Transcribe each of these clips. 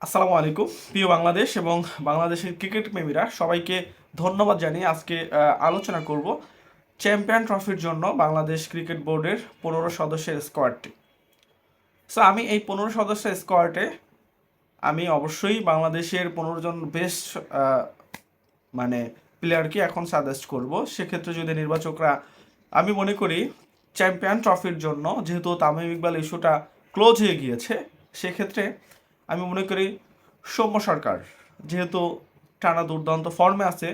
আসসালামু আলাইকুম প্রিয় বাংলাদেশ এবং বাংলাদেশের ক্রিকেট প্রেমীরা সবাইকে ধন্যবাদ জানিয়ে আজকে আলোচনা করব চ্যাম্পিয়ন ট্রফির জন্য বাংলাদেশ ক্রিকেট বোর্ডের 15 সদস্যের স্কোয়াডটি। সো আমি এই 15 সদস্যের স্কোয়াডে আমি অবশ্যই বাংলাদেশের 15 জন বেস্ট মানে প্লেয়ারকে এখন সাজেস্ট করব। সেক্ষেত্রে যদি নির্বাচকরা, আমি মনে করি চ্যাম্পিয়ন ট্রফির জন্য যেহেতু তামিম ইকবাল ইস্যুটা ক্লোজ হয়ে গিয়েছে, সেক্ষেত্রে আমি মনে করি সৌম্য সরকার যেহেতু টানা দুর্দান্ত ফর্মে আছে,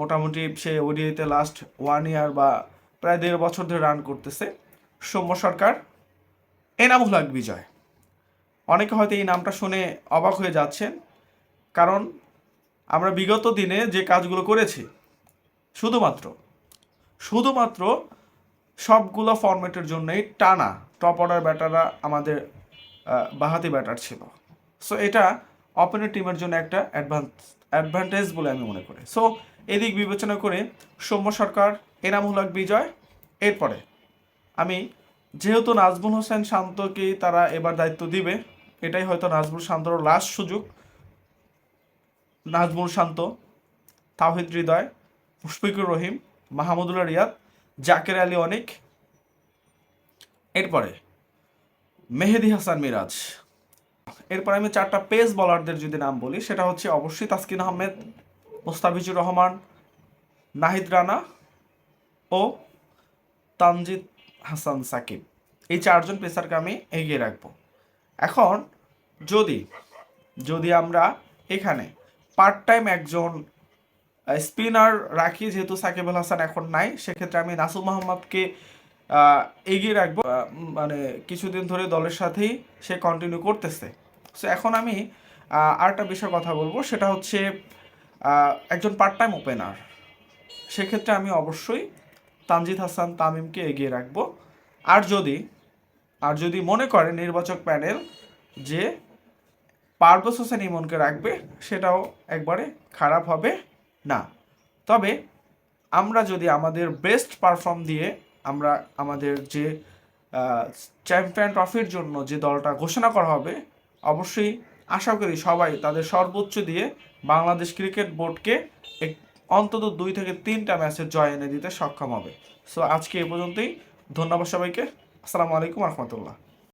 মোটামুটি সে ওডিআইতে লাস্ট 1 ইয়ার বা প্রায় 1.5 বছর ধরে রান করতেছে, সৌম্য সরকার, এনামুল হক বিজয়। অনেকে হয়তো এই নামটা শুনে অবাক হয়ে যাচ্ছেন, কারণ আমরা বিগত দিনে যে কাজগুলো করেছি শুধুমাত্র শুধুমাত্র সবগুলো ফরম্যাটের জন্যই টানা টপ অর্ডার ব্যাটাররা আমাদের বাহাতি ব্যাটার ছিল। সো এটা ওপেনের টিমের জন্য একটা অ্যাডভান্টেজ বলে আমি মনে করি। সো এদিক বিবেচনা করে সৌম্য সরকার, এনামুল হক বিজয়। এরপরে আমি যেহেতু নাজমুল হোসেন শান্তকেই তারা এবার দায়িত্ব দিবে, এটাই হয়তো নাজমুল শান্তর লাস্ট সুযোগ। নাজমুল শান্ত, তাওহিদ হৃদয়, মুশফিকুর রহিম, মাহমুদুল্লাহ রিয়াদ, জাকের আলী অনিক, এরপরে মেহেদী হাসান মিরাজ। এরপর আমি 4টা পেস বলারদের যদি নাম বলি, সেটা হচ্ছে অবশ্যই তাসকিন আহমেদ, মোস্তাফিজুর রহমান, নাহিদ রানা ও তানজিদ হাসান সাকিব। এই 4জন পেসারকে আমি এগিয়ে রাখবো। এখন যদি যদি আমরা এখানে পার্ট টাইম একজন স্পিনার রাখি, যেহেতু সাকিব আল হাসান এখন নাই, সেক্ষেত্রে আমি নাসুম মোহাম্মদকে এগিয়ে রাখবো। মানে কিছুদিন ধরে দলের সাথেই সে কন্টিনিউ করতেছে। সো এখন আমি আরেকটা বিষয় কথা বলবো, সেটা হচ্ছে একজন পার্ট টাইম ওপেনার। সেক্ষেত্রে আমি অবশ্যই তানজিদ হাসান তামিমকে এগিয়ে রাখবো। আর যদি আর যদি মনে করে নির্বাচক প্যানেল যে পারভেজ হোসেন ইমনকে রাখবে, সেটাও একবারে খারাপ হবে না। তবে আমরা যদি আমাদের বেস্ট পারফর্ম দিয়ে আমরা আমাদের যে চ্যাম্পিয়ন ট্রফির জন্য যে দলটা ঘোষণা করা হবে, অবশ্যই আশা করি সবাই তাদের সর্বোচ্চ দিয়ে বাংলাদেশ ক্রিকেট বোর্ডকে অন্তত 2 থেকে 3টা ম্যাচের জয় এনে দিতে সক্ষম হবে। সো আজকে এ পর্যন্তই। ধন্যবাদ সবাইকে। আসসালামু আলাইকুম রহমতুল্লাহ।